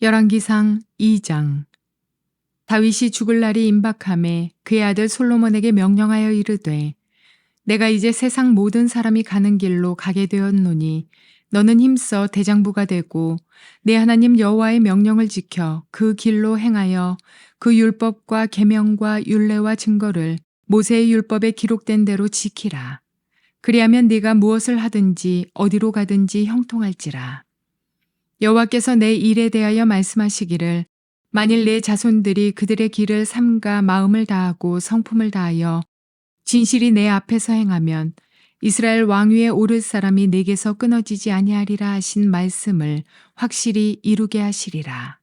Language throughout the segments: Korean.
열왕기상 2장. 다윗이 죽을 날이 임박함에 그의 아들 솔로몬에게 명령하여 이르되, 내가 이제 세상 모든 사람이 가는 길로 가게 되었노니 너는 힘써 대장부가 되고 내 하나님 여호와의 명령을 지켜 그 길로 행하여 그 율법과 계명과 율례와 증거를 모세의 율법에 기록된 대로 지키라. 그리하면 네가 무엇을 하든지 어디로 가든지 형통할지라. 여호와께서 내 일에 대하여 말씀하시기를, 만일 내 자손들이 그들의 길을 삼가 마음을 다하고 성품을 다하여 진실이 내 앞에서 행하면 이스라엘 왕위에 오를 사람이 내게서 끊어지지 아니하리라 하신 말씀을 확실히 이루게 하시리라.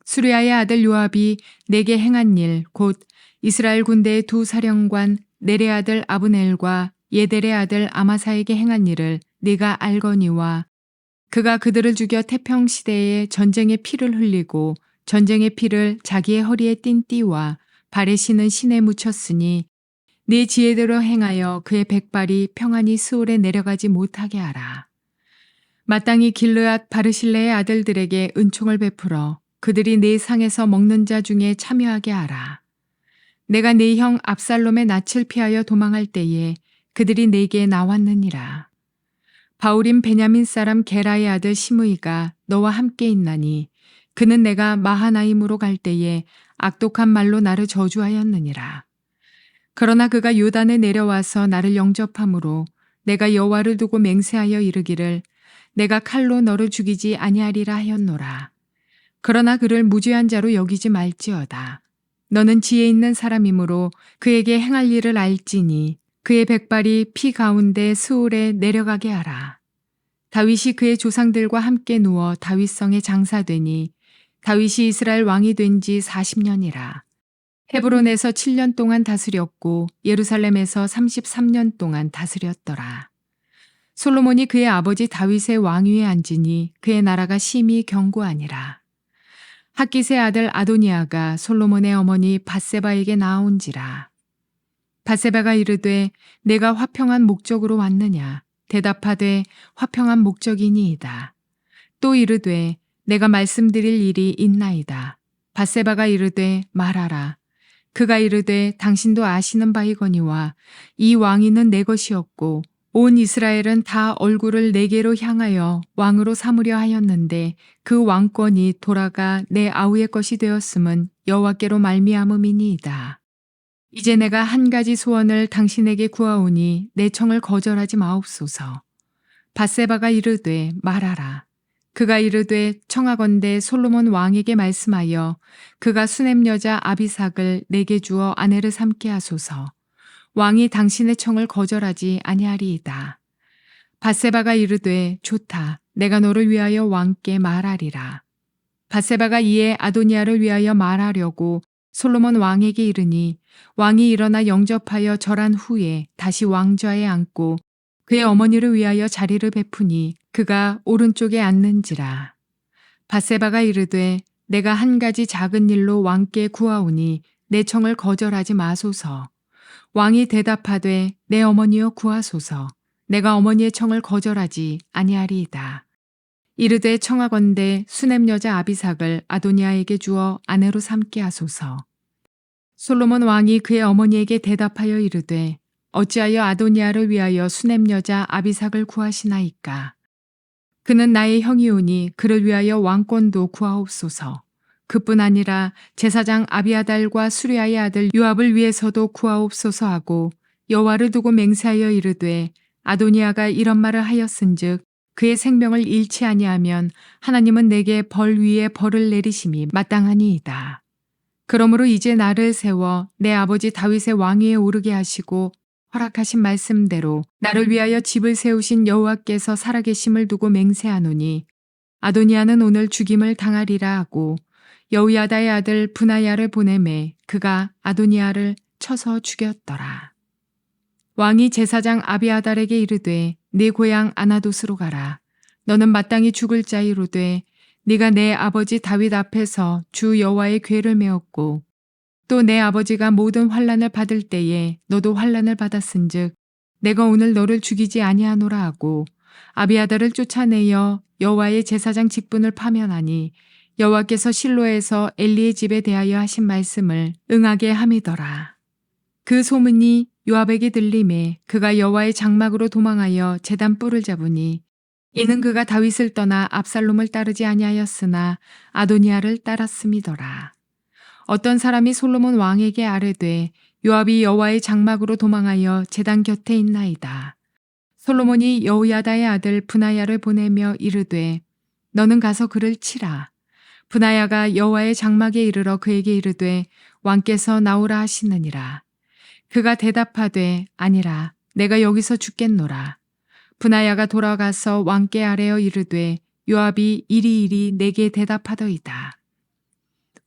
수르야의 아들 요압이 내게 행한 일, 곧 이스라엘 군대의 두 사령관 넬의 아들 아브넬과 예델의 아들 아마사에게 행한 일을 네가 알거니와, 그가 그들을 죽여 태평시대에 전쟁의 피를 흘리고 전쟁의 피를 자기의 허리에 띤 띠와 발에 신은 신에 묻혔으니 네 지혜대로 행하여 그의 백발이 평안히 스올에 내려가지 못하게 하라. 마땅히 길르앗 바르실레의 아들들에게 은총을 베풀어 그들이 네 상에서 먹는 자 중에 참여하게 하라. 내가 네 형 압살롬의 낯을 피하여 도망할 때에 그들이 내게 나왔느니라. 바울임 베냐민 사람 게라의 아들 시므이가 너와 함께 있나니 그는 내가 마하나임으로 갈 때에 악독한 말로 나를 저주하였느니라. 그러나 그가 요단에 내려와서 나를 영접함으로 내가 여호와를 두고 맹세하여 이르기를, 내가 칼로 너를 죽이지 아니하리라 하였노라. 그러나 그를 무죄한 자로 여기지 말지어다. 너는 지혜 있는 사람이므로 그에게 행할 일을 알지니 그의 백발이 피 가운데 스올에 내려가게 하라. 다윗이 그의 조상들과 함께 누워 다윗성에 장사되니 다윗이 이스라엘 왕이 된 지 40년이라. 헤브론에서 7년 동안 다스렸고 예루살렘에서 33년 동안 다스렸더라. 솔로몬이 그의 아버지 다윗의 왕위에 앉으니 그의 나라가 심히 견고하니라. 핫깃의 아들 아도니아가 솔로몬의 어머니 밧세바에게 나온지라. 밧세바가 이르되, 내가 화평한 목적으로 왔느냐? 대답하되, 화평한 목적이니이다. 또 이르되, 내가 말씀드릴 일이 있나이다. 밧세바가 이르되, 말하라. 그가 이르되, 당신도 아시는 바이거니와 이 왕위는 내 것이었고 온 이스라엘은 다 얼굴을 내게로 향하여 왕으로 삼으려 하였는데 그 왕권이 돌아가 내 아우의 것이 되었음은 여호와께로 말미암음이니이다. 이제 내가 한 가지 소원을 당신에게 구하오니 내 청을 거절하지 마옵소서. 밧세바가 이르되, 말하라. 그가 이르되, 청하건대 솔로몬 왕에게 말씀하여 그가 수넴 여자 아비삭을 내게 주어 아내를 삼게 하소서. 왕이 당신의 청을 거절하지 아니하리이다. 밧세바가 이르되, 좋다. 내가 너를 위하여 왕께 말하리라. 밧세바가 이에 아도니아를 위하여 말하려고 솔로몬 왕에게 이르니 왕이 일어나 영접하여 절한 후에 다시 왕좌에 앉고 그의 어머니를 위하여 자리를 베푸니 그가 오른쪽에 앉는지라. 밧세바가 이르되, 내가 한 가지 작은 일로 왕께 구하오니 내 청을 거절하지 마소서. 왕이 대답하되, 내 어머니여 구하소서. 내가 어머니의 청을 거절하지 아니하리이다. 이르되, 청하건대 수넴 여자 아비삭을 아도니아에게 주어 아내로 삼게 하소서. 솔로몬 왕이 그의 어머니에게 대답하여 이르되, 어찌하여 아도니아를 위하여 수넴 여자 아비삭을 구하시나이까? 그는 나의 형이오니 그를 위하여 왕권도 구하옵소서. 그뿐 아니라 제사장 아비아달과 수르야의 아들 요압을 위해서도 구하옵소서 하고 여호와를 두고 맹세하여 이르되, 아도니아가 이런 말을 하였은즉 그의 생명을 잃지 아니하면 하나님은 내게 벌 위에 벌을 내리심이 마땅하니이다. 그러므로 이제 나를 세워 내 아버지 다윗의 왕위에 오르게 하시고 허락하신 말씀대로 나를 위하여 집을 세우신 여호와께서 살아계심을 두고 맹세하노니 아도니아는 오늘 죽임을 당하리라 하고 여호야다의 아들 브나야를 보내매 그가 아도니아를 쳐서 죽였더라. 왕이 제사장 아비아달에게 이르되, 네 고향 아나돗으로 가라. 너는 마땅히 죽을 자이로되 네가 내 아버지 다윗 앞에서 주 여호와의 궤를 메었고 또 내 아버지가 모든 환난을 받을 때에 너도 환난을 받았은즉 내가 오늘 너를 죽이지 아니하노라 하고 아비아달을 쫓아내어 여호와의 제사장 직분을 파면하니 여호와께서 실로에서 엘리의 집에 대하여 하신 말씀을 응하게 함이더라. 그 소문이 요압에게 들림에 그가 여호와의 장막으로 도망하여 제단 뿔을 잡으니 이는 그가 다윗을 떠나 압살롬을 따르지 아니하였으나 아도니아를 따랐음이더라. 어떤 사람이 솔로몬 왕에게 아뢰되 요압이 여호와의 장막으로 도망하여 제단 곁에 있나이다. 솔로몬이 여호야다의 아들 브나야를 보내며 이르되 너는 가서 그를 치라. 브나야가 여호와의 장막에 이르러 그에게 이르되 왕께서 나오라 하시느니라. 그가 대답하되 아니라 내가 여기서 죽겠노라. 브나야가 돌아가서 왕께 아뢰어 이르되 요압이 이리이리 내게 대답하더이다.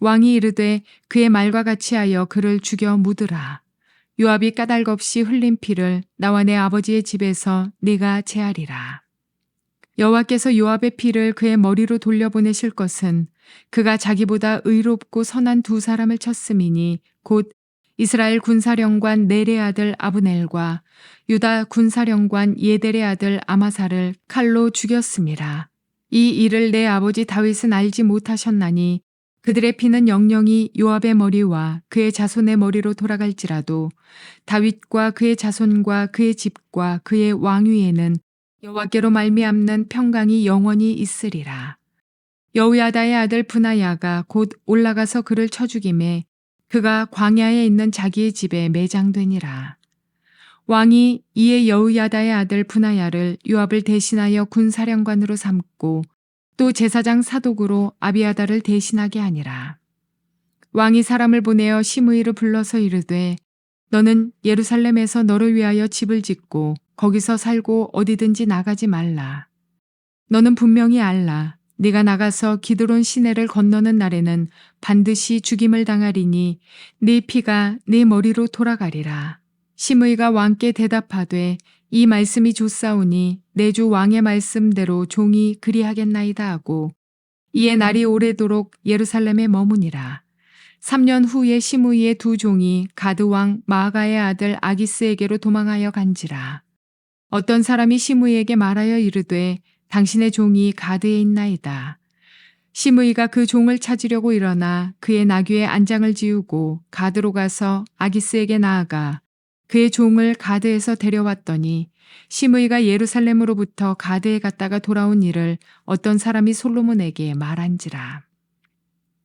왕이 이르되 그의 말과 같이 하여 그를 죽여 묻으라. 요압이 까닭 없이 흘린 피를 나와 내 아버지의 집에서 네가 제하리라. 여호와께서 요압의 피를 그의 머리로 돌려보내실 것은 그가 자기보다 의롭고 선한 두 사람을 쳤음이니 곧 이스라엘 군사령관 넬의 아들 아브넬과 유다 군사령관 예델의 아들 아마사를 칼로 죽였음이라. 이 일을 내 아버지 다윗은 알지 못하셨나니 그들의 피는 영영이 요압의 머리와 그의 자손의 머리로 돌아갈지라도 다윗과 그의 자손과 그의 집과 그의 왕위에는 여호와께로 말미암는 평강이 영원히 있으리라. 여호야다의 아들 브나야가 곧 올라가서 그를 쳐 죽임에 그가 광야에 있는 자기의 집에 매장되니라. 왕이 이에 여호야다의 아들 브나야를 요압을 대신하여 군사령관으로 삼고 또 제사장 사독으로 아비아다를 대신하게 하니라. 왕이 사람을 보내어 시므이를 불러서 이르되 너는 예루살렘에서 너를 위하여 집을 짓고 거기서 살고 어디든지 나가지 말라. 너는 분명히 알라. 네가 나가서 기드론 시내를 건너는 날에는 반드시 죽임을 당하리니 네 피가 네 머리로 돌아가리라. 시므이가 왕께 대답하되 이 말씀이 좋사오니 내 주 왕의 말씀대로 종이 그리하겠나이다 하고 이에 날이 오래도록 예루살렘에 머무니라. 3년 후에 시므이의 두 종이 가드 왕 마아가의 아들 아기스에게로 도망하여 간지라. 어떤 사람이 시므이에게 말하여 이르되 당신의 종이 가드에 있나이다. 시므이가 그 종을 찾으려고 일어나 그의 나귀에 안장을 지우고 가드로 가서 아기스에게 나아가 그의 종을 가드에서 데려왔더니 시므이가 예루살렘으로부터 가드에 갔다가 돌아온 일을 어떤 사람이 솔로몬에게 말한지라.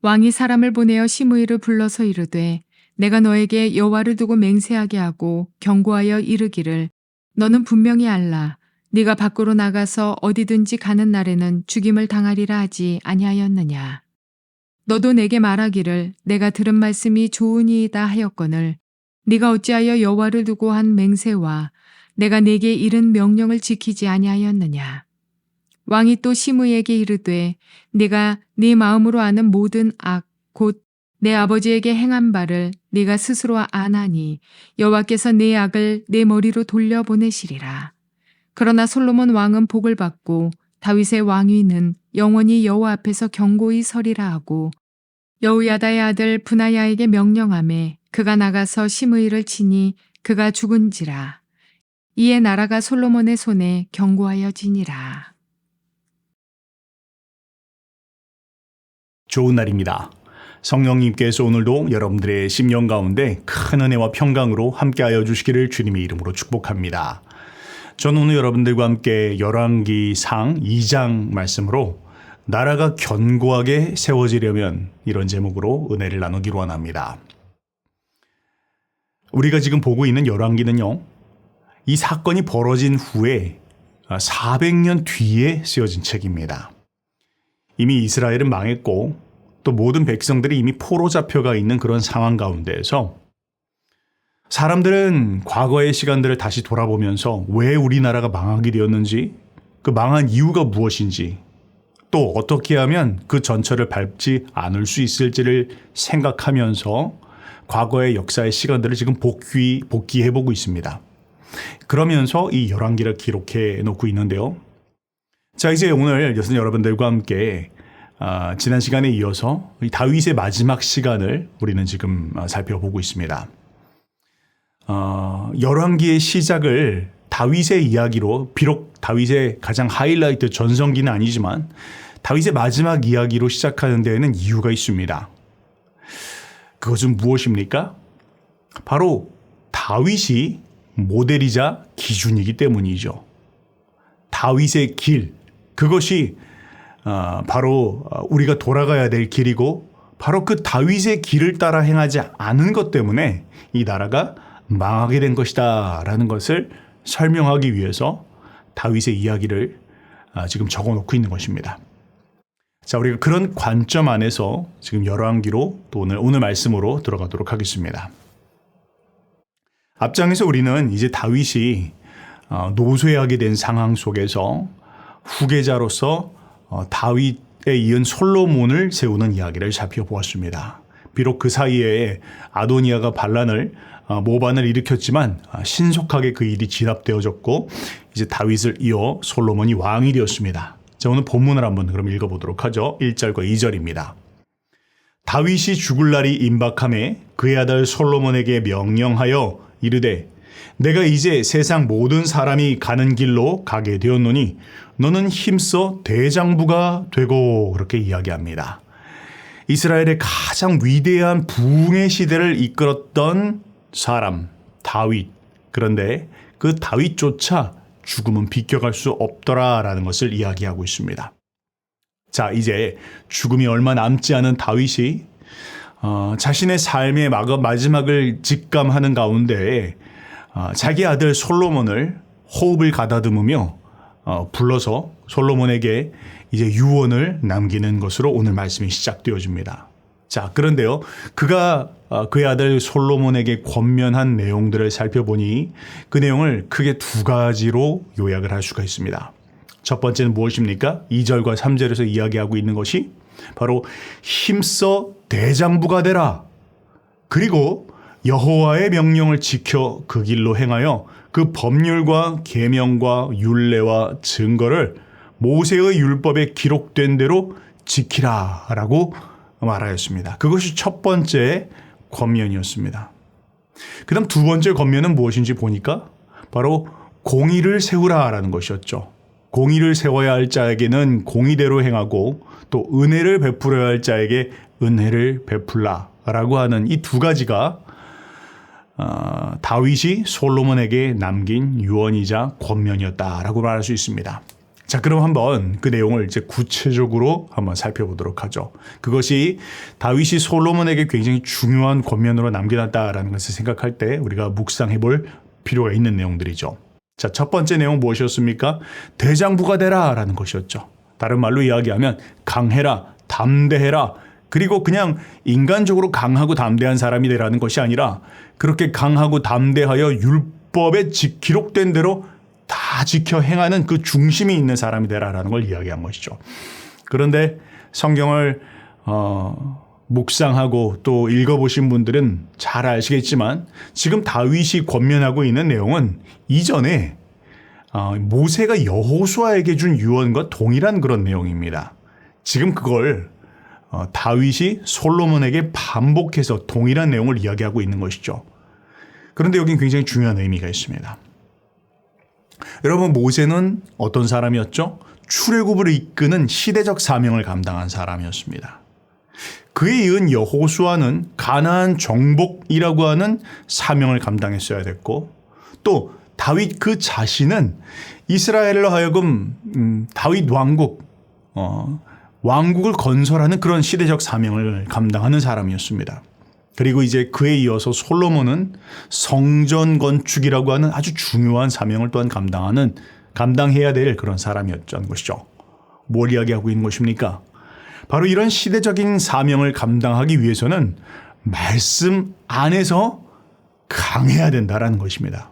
왕이 사람을 보내어 시므이를 불러서 이르되 내가 너에게 여호와를 두고 맹세하게 하고 경고하여 이르기를 너는 분명히 알라. 네가 밖으로 나가서 어디든지 가는 날에는 죽임을 당하리라 하지 아니하였느냐. 너도 내게 말하기를 내가 들은 말씀이 좋으니이다 하였거늘 네가 어찌하여 여호와를 두고 한 맹세와 내가 네게 이른 명령을 지키지 아니하였느냐. 왕이 또 시므이에게 이르되 네가 네 마음으로 아는 모든 악 곧 내 아버지에게 행한 바를 네가 스스로 아나니 여호와께서 네 악을 내 머리로 돌려보내시리라. 그러나 솔로몬 왕은 복을 받고 다윗의 왕위는 영원히 여호와 앞에서 경고히 서리라 하고 여호야다의 아들 브나야에게 명령하매 그가 나가서 시므이를 치니 그가 죽은지라. 이에 나라가 솔로몬의 손에 경고하여지니라. 좋은 날입니다. 성령님께서 오늘도 여러분들의 심령 가운데 큰 은혜와 평강으로 함께하여 주시기를 주님의 이름으로 축복합니다. 저는 오늘 여러분들과 함께 열왕기상 2장 말씀으로 나라가 견고하게 세워지려면 이런 제목으로 은혜를 나누기로 원합니다. 우리가 지금 보고 있는 열왕기는요, 이 사건이 벌어진 후에 400년 뒤에 쓰여진 책입니다. 이미 이스라엘은 망했고 또 모든 백성들이 이미 포로 잡혀가 있는 그런 상황 가운데에서 사람들은 과거의 시간들을 다시 돌아보면서 왜 우리나라가 망하게 되었는지, 그 망한 이유가 무엇인지, 또 어떻게 하면 그 전철을 밟지 않을 수 있을지를 생각하면서 과거의 역사의 시간들을 지금 복귀해보고 있습니다. 그러면서 이 열왕기를 기록해 놓고 있는데요. 자, 이제 오늘 여러분들과 함께 지난 시간에 이어서 이 다윗의 마지막 시간을 우리는 지금 살펴보고 있습니다. 열왕기의 시작을 다윗의 이야기로, 비록 다윗의 가장 하이라이트 전성기는 아니지만 다윗의 마지막 이야기로 시작하는 데에는 이유가 있습니다. 그것은 무엇입니까? 바로 다윗이 모델이자 기준이기 때문이죠. 다윗의 길, 그것이 바로 우리가 돌아가야 될 길이고 바로 그 다윗의 길을 따라 행하지 않은 것 때문에 이 나라가 망하게 된 것이다 라는 것을 설명하기 위해서 다윗의 이야기를 지금 적어놓고 있는 것입니다. 자, 우리가 그런 관점 안에서 지금 열왕기로 또 오늘 말씀으로 들어가도록 하겠습니다. 앞장에서 우리는 이제 다윗이 노쇠하게 된 상황 속에서 후계자로서 다윗에 이은 솔로몬을 세우는 이야기를 살펴보았습니다. 비록 그 사이에 아도니아가 모반을 일으켰지만 신속하게 그 일이 진압되어졌고 이제 다윗을 이어 솔로몬이 왕이 되었습니다. 자, 오늘 본문을 한번 그럼 읽어보도록 하죠. 1절과 2절입니다. 다윗이 죽을 날이 임박함에 그의 아들 솔로몬에게 명령하여 이르되 내가 이제 세상 모든 사람이 가는 길로 가게 되었노니 너는 힘써 대장부가 되고 그렇게 이야기합니다. 이스라엘의 가장 위대한 부흥의 시대를 이끌었던 사람 다윗. 그런데 그 다윗조차 죽음은 비껴갈 수 없더라라는 것을 이야기하고 있습니다. 자, 이제 죽음이 얼마 남지 않은 다윗이 자신의 삶의 마지막을 직감하는 가운데 자기 아들 솔로몬을 호흡을 가다듬으며 불러서 솔로몬에게 이제 유언을 남기는 것으로 오늘 말씀이 시작되어집니다. 자, 그런데요, 그가 그의 아들 솔로몬에게 권면한 내용들을 살펴보니 그 내용을 크게 두 가지로 요약을 할 수가 있습니다. 첫 번째는 무엇입니까? 2절과 3절에서 이야기하고 있는 것이 바로 힘써 대장부가 되라. 그리고 여호와의 명령을 지켜 그 길로 행하여 그 법률과 계명과 율례와 증거를 모세의 율법에 기록된 대로 지키라라고 말하였습니다. 그것이 첫 번째 권면이었습니다. 그 다음 두 번째 권면은 무엇인지 보니까 바로 공의를 세우라라는 것이었죠. 공의를 세워야 할 자에게는 공의대로 행하고 또 은혜를 베풀어야 할 자에게 은혜를 베풀라라고 하는 이 두 가지가 다윗이 솔로몬에게 남긴 유언이자 권면이었다라고 말할 수 있습니다. 자, 그럼 한번 그 내용을 이제 구체적으로 한번 살펴보도록 하죠. 그것이 다윗이 솔로몬에게 굉장히 중요한 권면으로 남겨놨다라는 것을 생각할 때 우리가 묵상해 볼 필요가 있는 내용들이죠. 자, 첫 번째 내용 무엇이었습니까? 대장부가 되라라는 것이었죠. 다른 말로 이야기하면 강해라, 담대해라. 그리고 그냥 인간적으로 강하고 담대한 사람이 되라는 것이 아니라 그렇게 강하고 담대하여 율법에 기록된 대로 다 지켜 행하는 그 중심이 있는 사람이 되라라는 걸 이야기한 것이죠. 그런데 성경을 묵상하고 또 읽어보신 분들은 잘 아시겠지만 지금 다윗이 권면하고 있는 내용은 이전에 모세가 여호수아에게 준 유언과 동일한 그런 내용입니다. 지금 그걸 다윗이 솔로몬에게 반복해서 동일한 내용을 이야기하고 있는 것이죠. 그런데 여긴 굉장히 중요한 의미가 있습니다. 여러분, 모세는 어떤 사람이었죠? 출애굽을 이끄는 시대적 사명을 감당한 사람이었습니다. 그에 이은 여호수아는 가나안 정복이라고 하는 사명을 감당했어야 됐고 또 다윗 그 자신은 이스라엘로 하여금 다윗 왕국을 건설하는 그런 시대적 사명을 감당하는 사람이었습니다. 그리고 이제 그에 이어서 솔로몬은 성전 건축이라고 하는 아주 중요한 사명을 또한 감당해야 될 그런 사람이었던 것이죠. 뭘 이야기하고 있는 것입니까? 바로 이런 시대적인 사명을 감당하기 위해서는 말씀 안에서 강해야 된다라는 것입니다.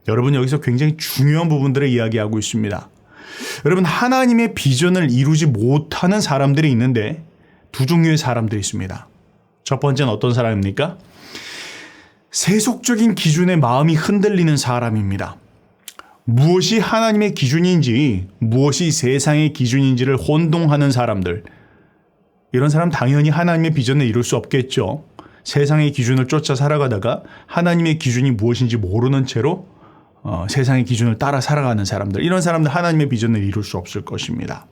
여러분, 여기서 굉장히 중요한 부분들을 이야기하고 있습니다. 여러분, 하나님의 비전을 이루지 못하는 사람들이 있는데 두 종류의 사람들이 있습니다. 첫 번째는 어떤 사람입니까? 세속적인 기준에 마음이 흔들리는 사람입니다. 무엇이 하나님의 기준인지 무엇이 세상의 기준인지를 혼동하는 사람들. 이런 사람 당연히 하나님의 비전을 이룰 수 없겠죠. 세상의 기준을 쫓아 살아가다가 하나님의 기준이 무엇인지 모르는 채로 세상의 기준을 따라 살아가는 사람들. 이런 사람들 하나님의 비전을 이룰 수 없을 것입니다.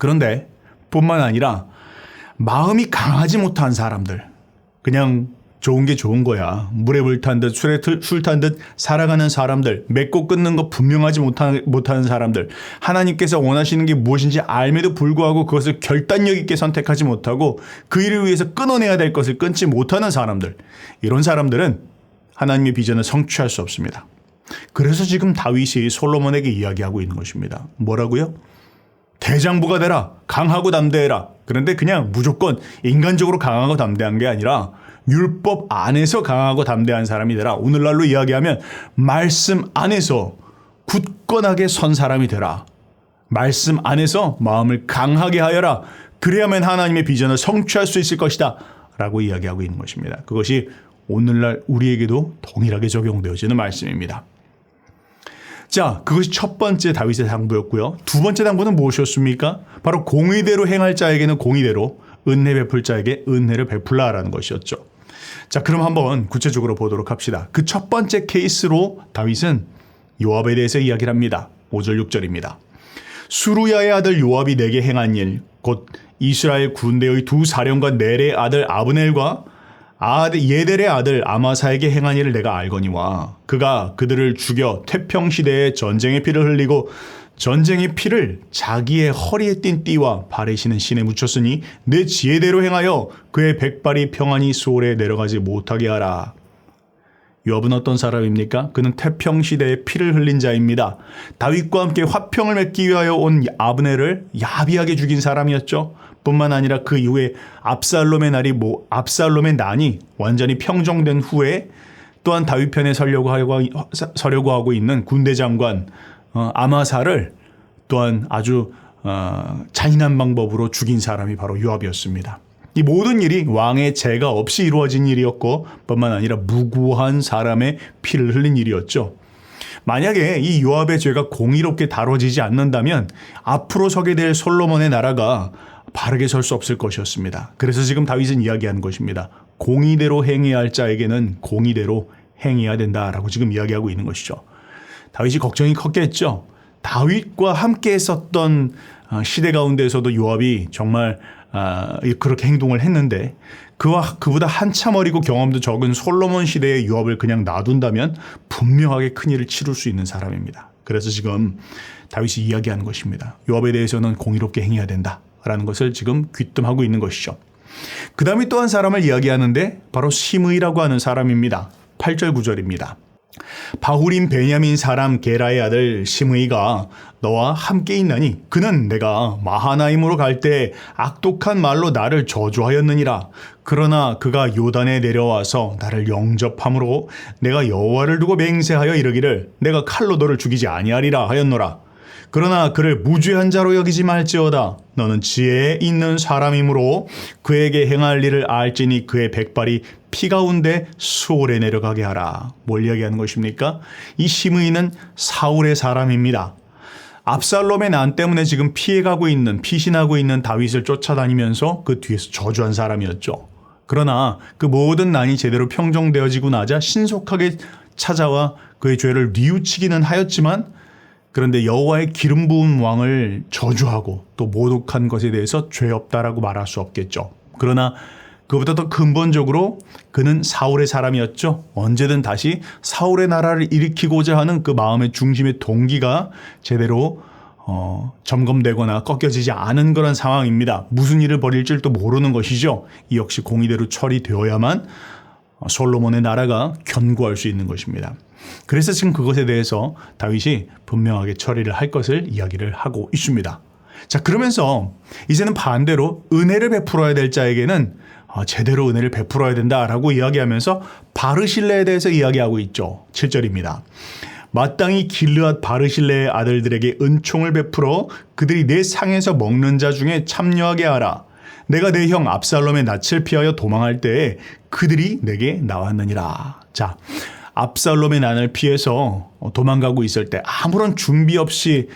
그런데 뿐만 아니라 마음이 강하지 못한 사람들, 그냥 좋은 게 좋은 거야. 물에 불탄 듯 술 탄 듯 살아가는 사람들, 맺고 끊는 거 분명하지 못하는 사람들, 하나님께서 원하시는 게 무엇인지 알매도 불구하고 그것을 결단력 있게 선택하지 못하고 그 일을 위해서 끊어내야 될 것을 끊지 못하는 사람들, 이런 사람들은 하나님의 비전을 성취할 수 없습니다. 그래서 지금 다윗이 솔로몬에게 이야기하고 있는 것입니다. 뭐라고요? 대장부가 되라. 강하고 담대해라. 그런데 그냥 무조건 인간적으로 강하고 담대한 게 아니라 율법 안에서 강하고 담대한 사람이 되라. 오늘날로 이야기하면 말씀 안에서 굳건하게 선 사람이 되라. 말씀 안에서 마음을 강하게 하여라. 그래야만 하나님의 비전을 성취할 수 있을 것이다. 라고 이야기하고 있는 것입니다. 그것이 오늘날 우리에게도 동일하게 적용되어지는 말씀입니다. 자, 그것이 첫 번째 다윗의 당부였고요. 두 번째 당부는 무엇이었습니까? 바로 공의대로 행할 자에게는 공의대로, 은혜 베풀 자에게 은혜를 베풀라라는 것이었죠. 자, 그럼 한번 구체적으로 보도록 합시다. 그 첫 번째 케이스로 다윗은 요압에 대해서 이야기를 합니다. 5절 6절입니다. 수루야의 아들 요압이 내게 행한 일, 곧 이스라엘 군대의 두 사령관 넬의 아들 아브넬과 예델의 아들 아마사에게 행한 일을 내가 알거니와 그가 그들을 죽여 태평시대에 전쟁의 피를 흘리고 전쟁의 피를 자기의 허리에 띤 띠와 발에 신은 신에 묻혔으니 내 지혜대로 행하여 그의 백발이 평안히 수월에 내려가지 못하게 하라. 요압은 어떤 사람입니까? 그는 태평시대에 피를 흘린 자입니다. 다윗과 함께 화평을 맺기 위하여 온 아브넬을 야비하게 죽인 사람이었죠. 뿐만 아니라 그 이후에 압살롬의 난이 완전히 평정된 후에 또한 다윗 편에 서려고 하고 있는 군대 장관 아마사를 또한 아주 잔인한 방법으로 죽인 사람이 바로 요압이었습니다. 이 모든 일이 왕의 재가 없이 이루어진 일이었고 뿐만 아니라 무고한 사람의 피를 흘린 일이었죠. 만약에 이 요압의 죄가 공의롭게 다뤄지지 않는다면 앞으로 서게 될 솔로몬의 나라가 바르게 설 수 없을 것이었습니다. 그래서 지금 다윗은 이야기하는 것입니다. 공의대로 행해야 할 자에게는 공의대로 행해야 된다라고 지금 이야기하고 있는 것이죠. 다윗이 걱정이 컸겠죠. 다윗과 함께 했었던 시대 가운데에서도 요압이 정말 그렇게 행동을 했는데 그보다 한참 어리고 경험도 적은 솔로몬 시대의 요압을 그냥 놔둔다면 분명하게 큰일을 치룰 수 있는 사람입니다. 그래서 지금 다윗이 이야기하는 것입니다. 요압에 대해서는 공의롭게 행해야 된다라는 것을 지금 귀뜸하고 있는 것이죠. 그 다음에 또 한 사람을 이야기하는데 바로 시므이라고 하는 사람입니다. 8절 9절입니다. 바후림 베냐민 사람 게라의 아들 시므이가 너와 함께 있나니 그는 내가 마하나임으로 갈 때 악독한 말로 나를 저주하였느니라. 그러나 그가 요단에 내려와서 나를 영접함으로 내가 여호와를 두고 맹세하여 이르기를 내가 칼로 너를 죽이지 아니하리라 하였노라. 그러나 그를 무죄한 자로 여기지 말지어다. 너는 지혜에 있는 사람이므로 그에게 행할 일을 알지니 그의 백발이 피 가운데 수월에 내려가게 하라. 뭘 이야기하는 것입니까? 이 시므이는 사울의 사람입니다. 압살롬의 난 때문에 지금 피신하고 있는 다윗을 쫓아다니면서 그 뒤에서 저주한 사람이었죠. 그러나 그 모든 난이 제대로 평정되어지고 나자 신속하게 찾아와 그의 죄를 뉘우치기는 하였지만 그런데 여호와의 기름 부은 왕을 저주하고 또 모독한 것에 대해서 죄 없다라고 말할 수 없겠죠. 그러나 그보다 더 근본적으로 그는 사울의 사람이었죠. 언제든 다시 사울의 나라를 일으키고자 하는 그 마음의 중심의 동기가 제대로 점검되거나 꺾여지지 않은 그런 상황입니다. 무슨 일을 벌일지도 모르는 것이죠. 이 역시 공의대로 처리되어야만 솔로몬의 나라가 견고할 수 있는 것입니다. 그래서 지금 그것에 대해서 다윗이 분명하게 처리를 할 것을 이야기를 하고 있습니다. 자, 그러면서 이제는 반대로 은혜를 베풀어야 될 자에게는 제대로 은혜를 베풀어야 된다라고 이야기하면서 바르실레에 대해서 이야기하고 있죠. 7절입니다. 마땅히 길르앗 바르실레의 아들들에게 은총을 베풀어 그들이 내 상에서 먹는 자 중에 참여하게 하라. 내가 내 형 압살롬의 낯을 피하여 도망할 때에 그들이 내게 나왔느니라. 자, 압살롬의 난을 피해서 도망가고 있을 때 아무런 준비 없이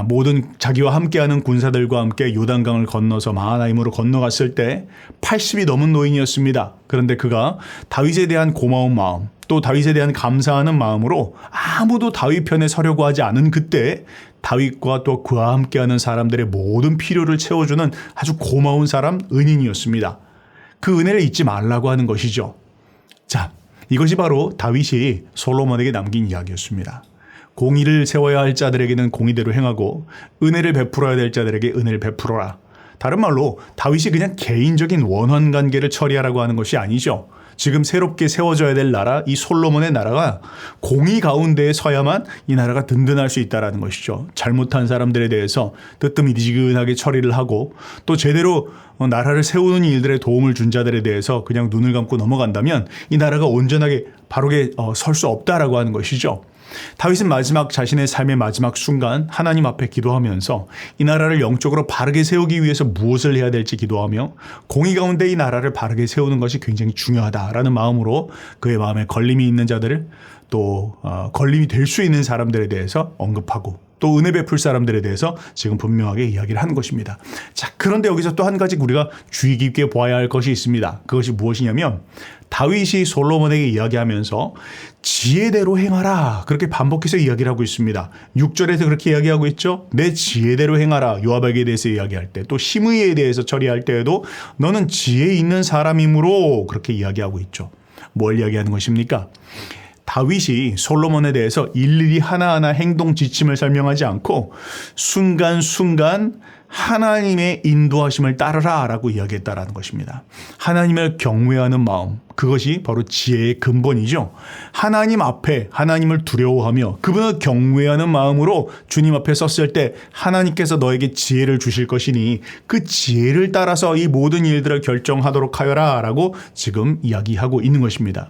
모든 자기와 함께하는 군사들과 함께 요단강을 건너서 마하나임으로 건너갔을 때 80이 넘은 노인이었습니다. 그런데 그가 다윗에 대한 고마운 마음 또 다윗에 대한 감사하는 마음으로 아무도 다윗 편에 서려고 하지 않은 그때 다윗과 또 그와 함께하는 사람들의 모든 필요를 채워주는 아주 고마운 사람 은인이었습니다. 그 은혜를 잊지 말라고 하는 것이죠. 자, 이것이 바로 다윗이 솔로몬에게 남긴 이야기였습니다. 공의를 세워야 할 자들에게는 공의대로 행하고 은혜를 베풀어야 될 자들에게 은혜를 베풀어라. 다른 말로 다윗이 그냥 개인적인 원한 관계를 처리하라고 하는 것이 아니죠. 지금 새롭게 세워져야 될 나라, 이 솔로몬의 나라가 공의 가운데에 서야만 이 나라가 든든할 수 있다는 것이죠. 잘못한 사람들에 대해서 뜨뜻미지근하게 처리를 하고 또 제대로 나라를 세우는 일들에 도움을 준 자들에 대해서 그냥 눈을 감고 넘어간다면 이 나라가 온전하게 바르게 설 수 없다라고 하는 것이죠. 다윗은 자신의 삶의 마지막 순간 하나님 앞에 기도하면서 이 나라를 영적으로 바르게 세우기 위해서 무엇을 해야 될지 기도하며 공의 가운데 이 나라를 바르게 세우는 것이 굉장히 중요하다라는 마음으로 그의 마음에 걸림이 있는 자들을 또 걸림이 될 수 있는 사람들에 대해서 언급하고 또 은혜 베풀 사람들에 대해서 지금 분명하게 이야기를 하는 것입니다. 자, 그런데 여기서 또 한 가지 우리가 주의 깊게 보아야 할 것이 있습니다. 그것이 무엇이냐면 다윗이 솔로몬에게 이야기하면서 지혜대로 행하라 그렇게 반복해서 이야기를 하고 있습니다. 6절에서 그렇게 이야기하고 있죠. 내 지혜대로 행하라. 요압에게 대해서 이야기할 때 또 시므이에 대해서 처리할 때에도 너는 지혜 있는 사람이므로 그렇게 이야기하고 있죠. 뭘 이야기하는 것입니까? 다윗이 솔로몬에 대해서 일일이 하나하나 행동 지침을 설명하지 않고 순간순간 하나님의 인도하심을 따르라 라고 이야기했다라는 것입니다. 하나님을 경외하는 마음, 그것이 바로 지혜의 근본이죠. 하나님 앞에 하나님을 두려워하며 그분을 경외하는 마음으로 주님 앞에 섰을 때 하나님께서 너에게 지혜를 주실 것이니 그 지혜를 따라서 이 모든 일들을 결정하도록 하여라 라고 지금 이야기하고 있는 것입니다.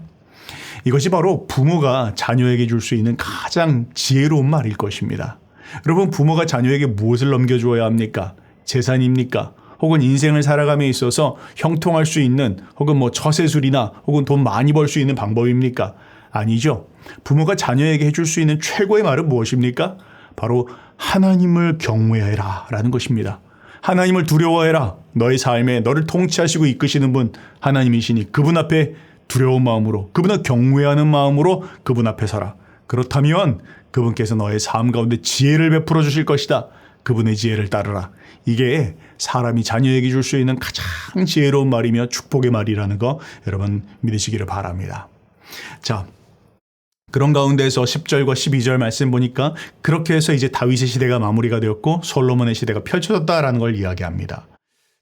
이것이 바로 부모가 자녀에게 줄 수 있는 가장 지혜로운 말일 것입니다. 여러분, 부모가 자녀에게 무엇을 넘겨주어야 합니까? 재산입니까? 혹은 인생을 살아감에 있어서 형통할 수 있는 혹은 처세술이나 혹은 돈 많이 벌 수 있는 방법입니까? 아니죠. 부모가 자녀에게 해줄 수 있는 최고의 말은 무엇입니까? 바로 하나님을 경외해라 라는 것입니다. 하나님을 두려워해라. 너의 삶에 너를 통치하시고 이끄시는 분 하나님이시니 그분 앞에 두려운 마음으로 그분을 경외하는 마음으로 그분 앞에 서라. 그렇다면 그분께서 너의 삶 가운데 지혜를 베풀어 주실 것이다. 그분의 지혜를 따르라. 이게 사람이 자녀에게 줄 수 있는 가장 지혜로운 말이며 축복의 말이라는 거 여러분 믿으시기를 바랍니다. 자, 그런 가운데서 10절과 12절 말씀 보니까 그렇게 해서 이제 다윗의 시대가 마무리가 되었고 솔로몬의 시대가 펼쳐졌다라는 걸 이야기합니다.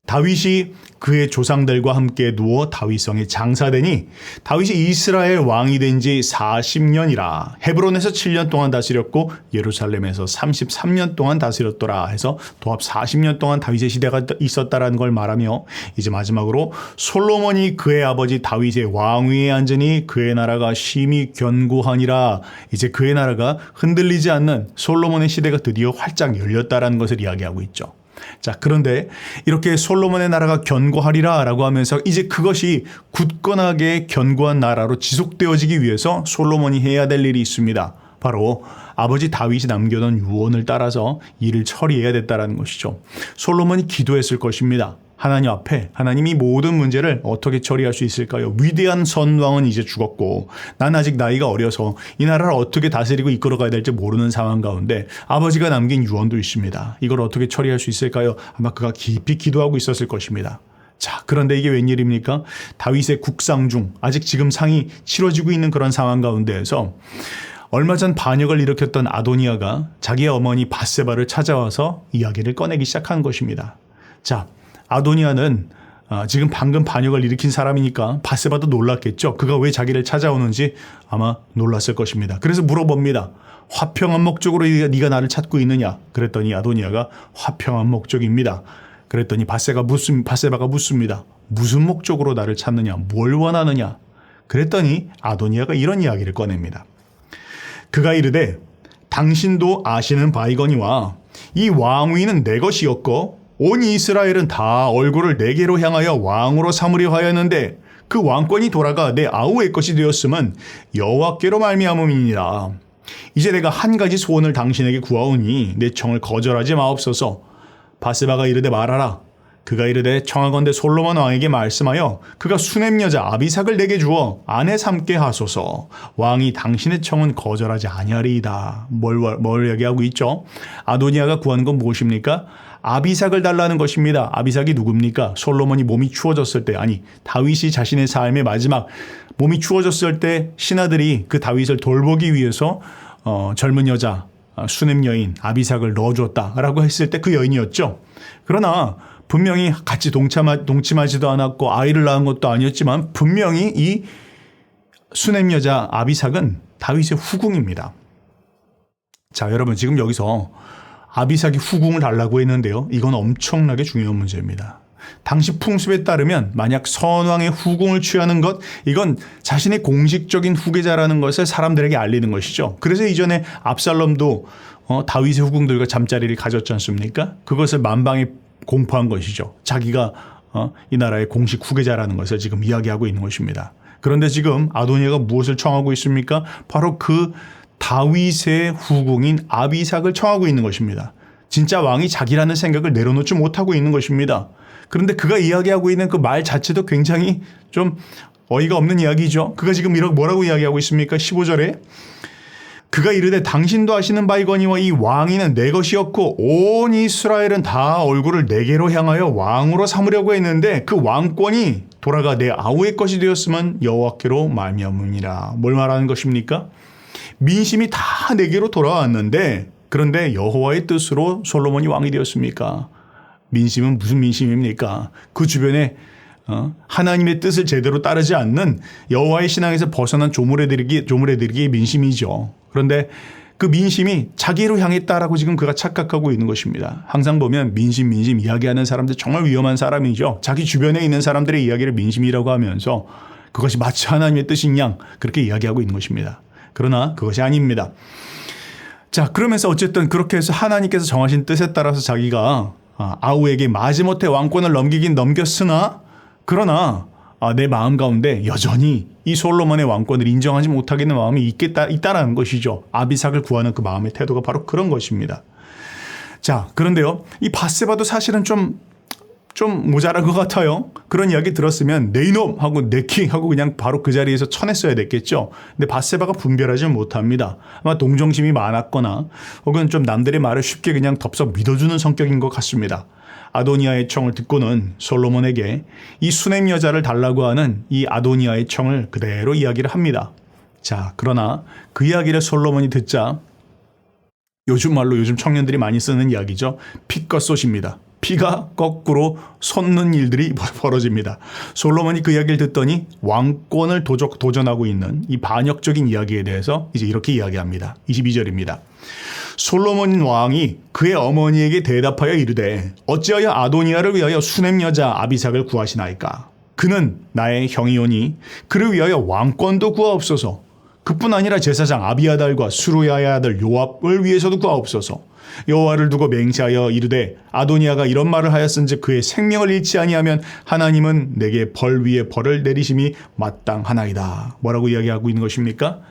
다윗이 그의 조상들과 함께 누워 다윗성에 장사되니 다윗이 이스라엘 왕이 된 지 40년이라 헤브론에서 7년 동안 다스렸고 예루살렘에서 33년 동안 다스렸더라 해서 도합 40년 동안 다윗의 시대가 있었다라는 걸 말하며 이제 마지막으로 솔로몬이 그의 아버지 다윗의 왕위에 앉으니 그의 나라가 심히 견고하니라. 이제 그의 나라가 흔들리지 않는 솔로몬의 시대가 드디어 활짝 열렸다라는 것을 이야기하고 있죠. 자, 그런데 이렇게 솔로몬의 나라가 견고하리라 라고 하면서 이제 그것이 굳건하게 견고한 나라로 지속되어지기 위해서 솔로몬이 해야 될 일이 있습니다. 바로 아버지 다윗이 남겨둔 유언을 따라서 일을 처리해야 됐다는 것이죠. 솔로몬이 기도했을 것입니다. 하나님 앞에 하나님이 모든 문제를 어떻게 처리할 수 있을까요? 위대한 선왕은 이제 죽었고 난 아직 나이가 어려서 이 나라를 어떻게 다스리고 이끌어가야 될지 모르는 상황 가운데 아버지가 남긴 유언도 있습니다. 이걸 어떻게 처리할 수 있을까요? 아마 그가 깊이 기도하고 있었을 것입니다. 자, 그런데 이게 웬일입니까? 다윗의 국상 중 아직 지금 상이 치러지고 있는 그런 상황 가운데에서 얼마 전 반역을 일으켰던 아도니아가 자기의 어머니 밧세바를 찾아와서 이야기를 꺼내기 시작한 것입니다. 자, 아도니아는 지금 방금 반역을 일으킨 사람이니까 밧세바도 놀랐겠죠. 그가 왜 자기를 찾아오는지 아마 놀랐을 것입니다. 그래서 물어봅니다. 화평한 목적으로 네가 나를 찾고 있느냐? 그랬더니 아도니아가 화평한 목적입니다. 그랬더니 밧세바가 묻습니다. 무슨 목적으로 나를 찾느냐? 뭘 원하느냐? 그랬더니 아도니아가 이런 이야기를 꺼냅니다. 그가 이르되 당신도 아시는 바이거니와 이 왕위는 내 것이었고 온 이스라엘은 다 얼굴을 내게로 향하여 왕으로 삼으려 하였는데 그 왕권이 돌아가 내 아우의 것이 되었음은 여호와께로 말미암음이니라. 이제 내가 한 가지 소원을 당신에게 구하오니 내 청을 거절하지 마옵소서. 밧세바가 이르되 말하라. 그가 이르되 청하건대 솔로몬 왕에게 말씀하여 그가 수냄 여자 아비삭을 내게 주어 아내 삼게 하소서. 왕이 당신의 청은 거절하지 아니하리이다. 뭘 얘기하고 있죠? 아도니아가 구하는 건 무엇입니까? 아비삭을 달라는 것입니다. 아비삭이 누굽니까? 솔로몬이 몸이 추워졌을 때, 아니 다윗이 자신의 삶의 마지막 몸이 추워졌을 때 신하들이 그 다윗을 돌보기 위해서 젊은 여자 수냄 여인 아비삭을 넣어줬다라고 했을 때 그 여인이었죠. 그러나 분명히 같이 동침하지도 않았고 아이를 낳은 것도 아니었지만 분명히 이 수냄 여자 아비삭은 다윗의 후궁입니다. 자, 여러분 지금 여기서 아비삭이 후궁을 달라고 했는데요. 이건 엄청나게 중요한 문제입니다. 당시 풍습에 따르면 만약 선왕의 후궁을 취하는 것, 이건 자신의 공식적인 후계자라는 것을 사람들에게 알리는 것이죠. 그래서 이전에 압살롬도 다윗의 후궁들과 잠자리를 가졌지 않습니까? 그것을 만방에 공포한 것이죠. 자기가 이 나라의 공식 후계자라는 것을 지금 이야기하고 있는 것입니다. 그런데 지금 아도니아가 무엇을 청하고 있습니까? 바로 그 다윗의 후궁인 아비삭을 청하고 있는 것입니다. 진짜 왕이 자기라는 생각을 내려놓지 못하고 있는 것입니다. 그런데 그가 이야기하고 있는 그 말 자체도 굉장히 좀 어이가 없는 이야기죠. 그가 지금 뭐라고 이야기하고 있습니까? 15절에 그가 이르되 당신도 아시는 바이거니와 이 왕위는 내 것이었고 온 이스라엘은 다 얼굴을 내게로 향하여 왕으로 삼으려고 했는데 그 왕권이 돌아가 내 아우의 것이 되었으면 여호와께로 말미암으니라. 뭘 말하는 것입니까? 민심이 다 내게로 돌아왔는데 그런데 여호와의 뜻으로 솔로몬이 왕이 되었습니까? 민심은 무슨 민심입니까? 그 주변에 하나님의 뜻을 제대로 따르지 않는 여호와의 신앙에서 벗어난 조물애들에게 민심이죠. 그런데 그 민심이 자기로 향했다라고 지금 그가 착각하고 있는 것입니다. 항상 보면 민심 이야기하는 사람들 정말 위험한 사람이죠. 자기 주변에 있는 사람들의 이야기를 민심이라고 하면서 그것이 마치 하나님의 뜻인 양 그렇게 이야기하고 있는 것입니다. 그러나 그것이 아닙니다. 자, 그러면서 어쨌든 그렇게 해서 하나님께서 정하신 뜻에 따라서 자기가 아우에게 마지못해 왕권을 넘기긴 넘겼으나 그러나 내 마음 가운데 여전히 이 솔로몬의 왕권을 인정하지 못하겠는 마음이 있다라는 것이죠. 아비삭을 구하는 그 마음의 태도가 바로 그런 것입니다. 자, 그런데요. 이 밧세바도 사실은 좀 모자란 것 같아요. 그런 이야기 들었으면 내 이놈 하고 내킹 하고 그냥 바로 그 자리에서 쳐냈어야 됐겠죠. 근데 밧세바가 분별하지 못합니다. 아마 동정심이 많았거나 혹은 좀 남들의 말을 쉽게 그냥 덥석 믿어주는 성격인 것 같습니다. 아도니아의 청을 듣고는 솔로몬에게 이 수냄 여자를 달라고 하는 이 아도니아의 청을 그대로 이야기를 합니다. 자, 그러나 그 이야기를 솔로몬이 듣자 요즘 청년들이 많이 쓰는 이야기죠. 피껏 피가 거꾸로 솟는 일들이 벌어집니다. 솔로몬이 그 이야기를 듣더니 왕권을 도전하고 있는 이 반역적인 이야기에 대해서 이제 이렇게 이야기합니다. 22절입니다. 솔로몬 왕이 그의 어머니에게 대답하여 이르되 어찌하여 아도니아를 위하여 수냄 여자 아비삭을 구하시나이까? 그는 나의 형이오니 그를 위하여 왕권도 구하옵소서. 그뿐 아니라 제사장 아비아달과 수루야의 아들 요압을 위해서도 구하옵소서. 여호와를 두고 맹세하여 이르되 아도니아가 이런 말을 하였은즉 그의 생명을 잃지 아니하면 하나님은 내게 벌 위에 벌을 내리심이 마땅하나이다. 뭐라고 이야기하고 있는 것입니까?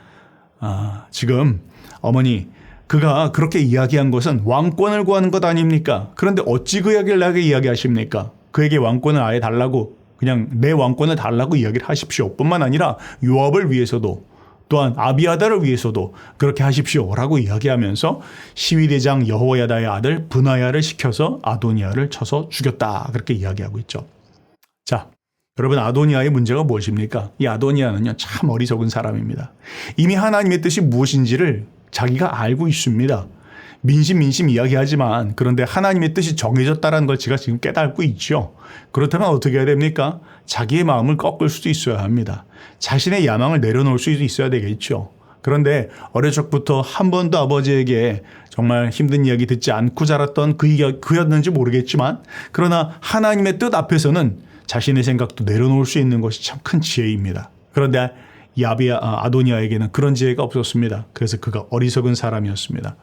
지금 어머니 그가 그렇게 이야기한 것은 왕권을 구하는 것 아닙니까? 그런데 어찌 그 이야기를 나에게 이야기하십니까? 그에게 왕권을 아예 달라고 그냥 내 왕권을 달라고 이야기를 하십시오. 뿐만 아니라 요압을 위해서도 또한 아비아달을 위해서도 그렇게 하십시오라고 이야기하면서 시위대장 여호야다의 아들 브나야를 시켜서 아도니아를 쳐서 죽였다. 그렇게 이야기하고 있죠. 자, 여러분 아도니아의 문제가 무엇입니까? 이 아도니아는요 참 어리석은 사람입니다. 이미 하나님의 뜻이 무엇인지를 자기가 알고 있습니다. 민심 이야기하지만 그런데 하나님의 뜻이 정해졌다는 걸 제가 지금 깨닫고 있죠. 그렇다면 어떻게 해야 됩니까? 자기의 마음을 꺾을 수도 있어야 합니다. 자신의 야망을 내려놓을 수도 있어야 되겠죠. 그런데 어릴 적부터 한 번도 아버지에게 정말 힘든 이야기 듣지 않고 자랐던 그였는지 모르겠지만 그러나 하나님의 뜻 앞에서는 자신의 생각도 내려놓을 수 있는 것이 참 큰 지혜입니다. 그런데 아도니아에게는 그런 지혜가 없었습니다. 그래서 그가 어리석은 사람이었습니다.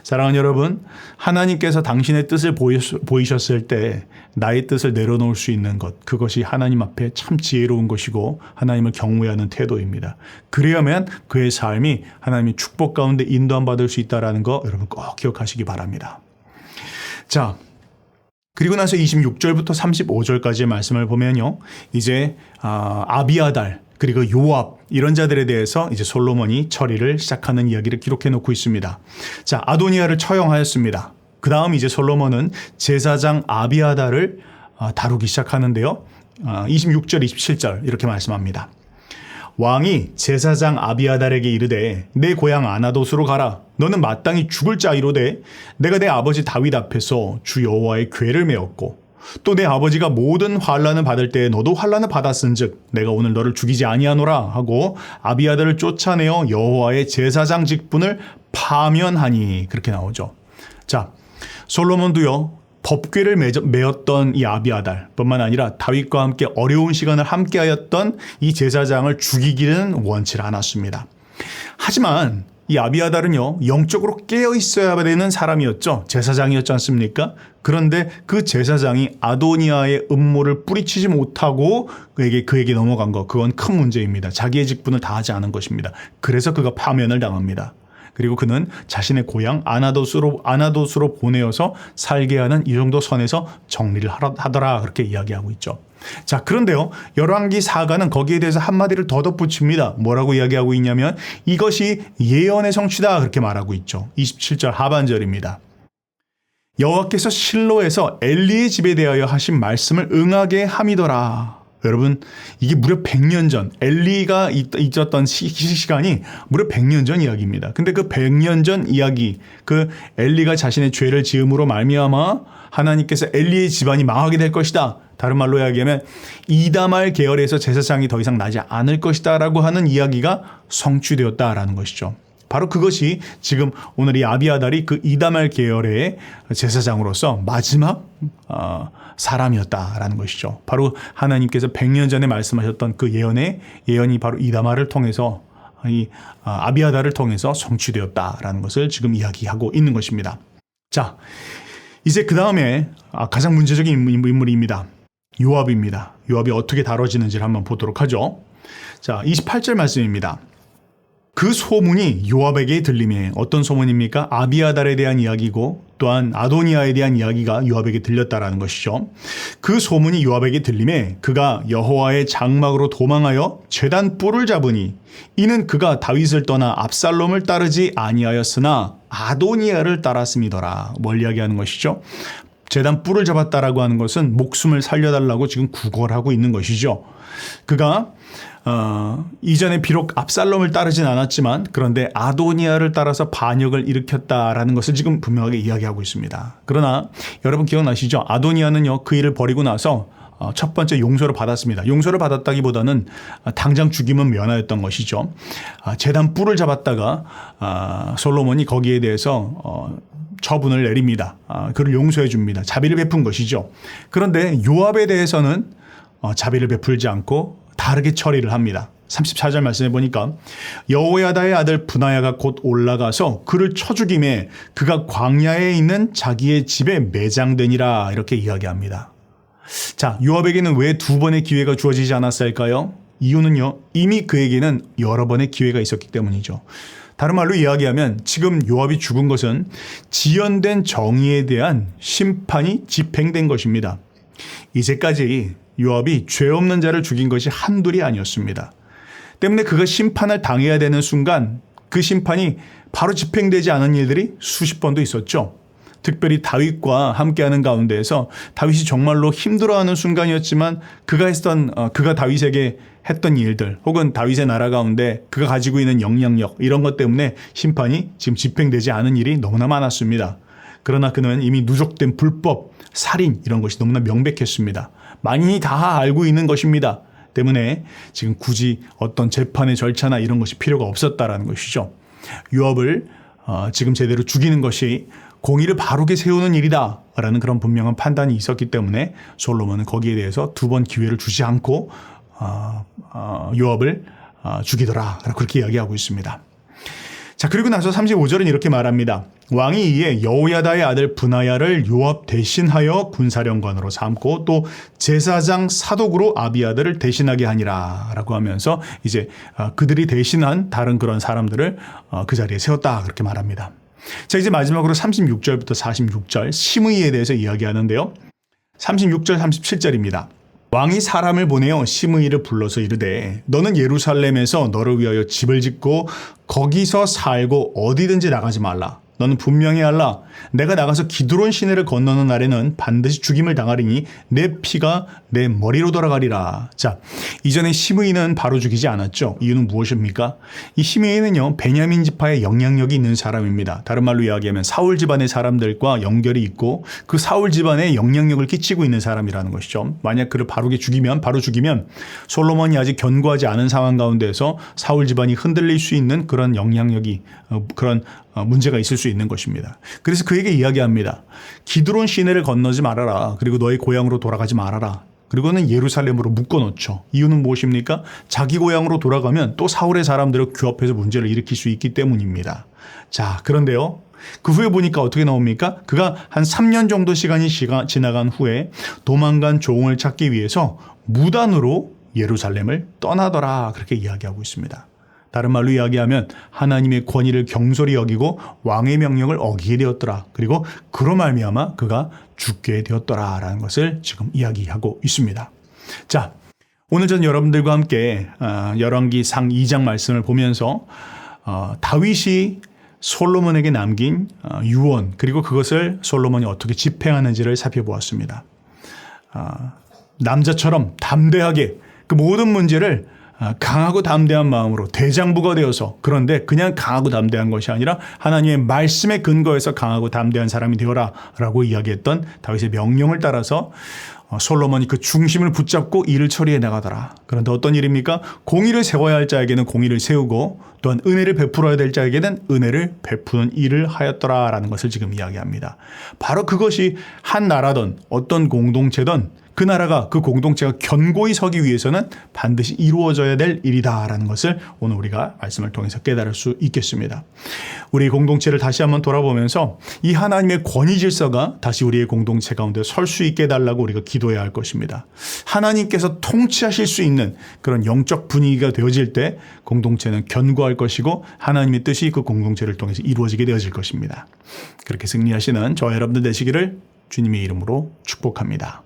사랑하는 여러분, 하나님께서 당신의 뜻을 보이셨을 때 나의 뜻을 내려놓을 수 있는 것, 그것이 하나님 앞에 참 지혜로운 것이고 하나님을 경외하는 태도입니다. 그래야만 그의 삶이 하나님의 축복 가운데 인도함 받을 수 있다는 거 여러분 꼭 기억하시기 바랍니다. 자, 그리고 나서 26절부터 35절까지의 말씀을 보면요. 이제 아비아달 그리고 요압 이런 자들에 대해서 이제 솔로몬이 처리를 시작하는 이야기를 기록해 놓고 있습니다. 자, 아도니아를 처형하였습니다. 그 다음 이제 솔로몬은 제사장 아비아달을 다루기 시작하는데요. 26절, 27절 이렇게 말씀합니다. 왕이 제사장 아비아달에게 이르되 내 고향 아나돗으로 가라. 너는 마땅히 죽을 자이로되 내가 내 아버지 다윗 앞에서 주 여호와의 궤를 메었고 또 내 아버지가 모든 환난을 받을 때에 너도 환난을 받았은즉 내가 오늘 너를 죽이지 아니하노라 하고 아비아달을 쫓아내어 여호와의 제사장 직분을 파면하니 그렇게 나오죠. 자, 솔로몬도요. 법궤를 메었던 이 아비아달 뿐만 아니라 다윗과 함께 어려운 시간을 함께하였던 이 제사장을 죽이기는 원치 않았습니다. 하지만 이 아비아달은요. 영적으로 깨어 있어야 되는 사람이었죠. 제사장이었지 않습니까? 그런데 그 제사장이 아도니아의 음모를 뿌리치지 못하고 그에게 넘어간 것, 그건 큰 문제입니다. 자기의 직분을 다하지 않은 것입니다. 그래서 그가 파면을 당합니다. 그리고 그는 자신의 고향 아나돗으로 보내어서 살게 하는 이 정도 선에서 정리를 하더라 그렇게 이야기하고 있죠. 자, 그런데요. 열왕기 사가는 거기에 대해서 한마디를 더 덧붙입니다. 뭐라고 이야기하고 있냐면 이것이 예언의 성취다 그렇게 말하고 있죠. 27절 하반절입니다. 여호와께서 실로에서 엘리의 집에 대하여 하신 말씀을 응하게 함이더라. 여러분, 이게 무려 100년 전 엘리가 있었던 시간이 무려 100년 전 이야기입니다. 근데 그 100년 전 이야기, 그 엘리가 자신의 죄를 지음으로 말미암아 하나님께서 엘리의 집안이 망하게 될 것이다. 다른 말로 이야기하면 이다말 계열에서 제사장이 더 이상 나지 않을 것이다 라고 하는 이야기가 성취되었다라는 것이죠. 바로 그것이 지금 오늘 이 아비아달이 그 이다말 계열의 제사장으로서 마지막 사람이었다라는 것이죠. 바로 하나님께서 100년 전에 말씀하셨던 그 예언이 바로 이다말을 통해서 이 아비아달을 통해서 성취되었다라는 것을 지금 이야기하고 있는 것입니다. 자, 이제 그 다음에 가장 문제적인 인물입니다. 요압입니다. 요압이 어떻게 다뤄지는지를 한번 보도록 하죠. 자, 28절 말씀입니다. 그 소문이 요압에게 들림에 어떤 소문입니까? 아비아달에 대한 이야기고 또한 아도니아에 대한 이야기가 요압에게 들렸다라는 것이죠. 그 소문이 요압에게 들림에 그가 여호와의 장막으로 도망하여 제단 뿔을 잡으니 이는 그가 다윗을 떠나 압살롬을 따르지 아니하였으나 아도니아를 따랐음이더라. 뭘 이야기하는 것이죠? 제단 뿔을 잡았다라고 하는 것은 목숨을 살려달라고 지금 구걸하고 있는 것이죠. 그가 이전에 비록 압살롬을 따르진 않았지만 그런데 아도니아를 따라서 반역을 일으켰다라는 것을 지금 분명하게 이야기하고 있습니다. 그러나 여러분 기억나시죠? 아도니아는요 그 일을 벌이고 나서 첫 번째 용서를 받았습니다. 용서를 받았다기보다는 당장 죽임은 면하였던 것이죠. 제단 뿔을 잡았다가 솔로몬이 거기에 대해서 처분을 내립니다. 그를 용서해 줍니다. 자비를 베푼 것이죠. 그런데 요압에 대해서는 자비를 베풀지 않고 다르게 처리를 합니다. 34절 말씀해 보니까 여호야다의 아들 브나야가 곧 올라가서 그를 쳐 죽임에 그가 광야에 있는 자기의 집에 매장되니라 이렇게 이야기합니다. 자, 요압에게는 왜 두 번의 기회가 주어지지 않았을까요? 이유는요. 이미 그에게는 여러 번의 기회가 있었기 때문이죠. 다른 말로 이야기하면 지금 요압이 죽은 것은 지연된 정의에 대한 심판이 집행된 것입니다. 이제까지 요압이 죄 없는 자를 죽인 것이 한둘이 아니었습니다. 때문에 그가 심판을 당해야 되는 순간 그 심판이 바로 집행되지 않은 일들이 수십 번도 있었죠. 특별히 다윗과 함께하는 가운데에서 다윗이 정말로 힘들어하는 순간이었지만 그가 다윗에게 했던 일들 혹은 다윗의 나라 가운데 그가 가지고 있는 영향력 이런 것 때문에 심판이 지금 집행되지 않은 일이 너무나 많았습니다. 그러나 그는 이미 누적된 불법, 살인 이런 것이 너무나 명백했습니다. 만인이 다 알고 있는 것입니다. 때문에 지금 굳이 어떤 재판의 절차나 이런 것이 필요가 없었다라는 것이죠. 요압을 지금 제대로 죽이는 것이 공의를 바르게 세우는 일이다라는 그런 분명한 판단이 있었기 때문에 솔로몬은 거기에 대해서 두 번 기회를 주지 않고 요압을 죽이더라 그렇게 이야기하고 있습니다. 자, 그리고 나서 35절은 이렇게 말합니다. 왕이 이에 여호야다의 아들 브나야를 요압 대신하여 군사령관으로 삼고 또 제사장 사독으로 아비아들을 대신하게 하니라 라고 하면서 이제 그들이 대신한 다른 그런 사람들을 그 자리에 세웠다 그렇게 말합니다. 자, 이제 마지막으로 36절부터 46절 심의에 대해서 이야기하는데요. 36절 37절입니다. 왕이 사람을 보내어 시므이를 불러서 이르되 너는 예루살렘에서 너를 위하여 집을 짓고 거기서 살고 어디든지 나가지 말라. 너는 분명히 알라. 내가 나가서 기드론 시내를 건너는 날에는 반드시 죽임을 당하리니 내 피가 내 머리로 돌아가리라. 자, 이전에 시므이는 바로 죽이지 않았죠. 이유는 무엇입니까? 이 시므이는요, 베냐민 지파의 영향력이 있는 사람입니다. 다른 말로 이야기하면 사울 집안의 사람들과 연결이 있고 그 사울 집안에 영향력을 끼치고 있는 사람이라는 것이죠. 만약 그를 바로 죽이면 솔로몬이 아직 견고하지 않은 상황 가운데서 사울 집안이 흔들릴 수 있는 그런 영향력이 그런 문제가 있을 수 있는 것입니다. 그래서 그에게 이야기합니다. 기드론 시내를 건너지 말아라. 그리고 너의 고향으로 돌아가지 말아라. 그리고는 예루살렘으로 묶어놓죠. 이유는 무엇입니까? 자기 고향으로 돌아가면 또 사울의 사람들을 규합해서 문제를 일으킬 수 있기 때문입니다. 자, 그런데요. 그 후에 보니까 어떻게 나옵니까? 그가 한 3년 정도 시간이 지나간 후에 도망간 종을 찾기 위해서 무단으로 예루살렘을 떠나더라. 그렇게 이야기하고 있습니다. 다른 말로 이야기하면 하나님의 권위를 경솔히 여기고 왕의 명령을 어기게 되었더라. 그리고 그로 말미암아 그가 죽게 되었더라라는 것을 지금 이야기하고 있습니다. 자, 오늘 전 여러분들과 함께 열왕기상 2장 말씀을 보면서 다윗이 솔로몬에게 남긴 유언 그리고 그것을 솔로몬이 어떻게 집행하는지를 살펴보았습니다. 남자처럼 담대하게 그 모든 문제를 강하고 담대한 마음으로 대장부가 되어서 그런데 그냥 강하고 담대한 것이 아니라 하나님의 말씀에 근거해서 강하고 담대한 사람이 되어라 라고 이야기했던 다윗의 명령을 따라서 솔로몬이 그 중심을 붙잡고 일을 처리해 나가더라. 그런데 어떤 일입니까? 공의를 세워야 할 자에게는 공의를 세우고 또한 은혜를 베풀어야 될 자에게는 은혜를 베푸는 일을 하였더라라는 것을 지금 이야기합니다. 바로 그것이 한 나라든 어떤 공동체든 그 나라가 그 공동체가 견고히 서기 위해서는 반드시 이루어져야 될 일이다라는 것을 오늘 우리가 말씀을 통해서 깨달을 수 있겠습니다. 우리 공동체를 다시 한번 돌아보면서 이 하나님의 권위 질서가 다시 우리의 공동체 가운데 설 수 있게 해달라고 우리가 기도해야 할 것입니다. 하나님께서 통치하실 수 있는 그런 영적 분위기가 되어질 때 공동체는 견고할 것이고 하나님의 뜻이 그 공동체를 통해서 이루어지게 되어질 것입니다. 그렇게 승리하시는 저와 여러분들 되시기를 주님의 이름으로 축복합니다.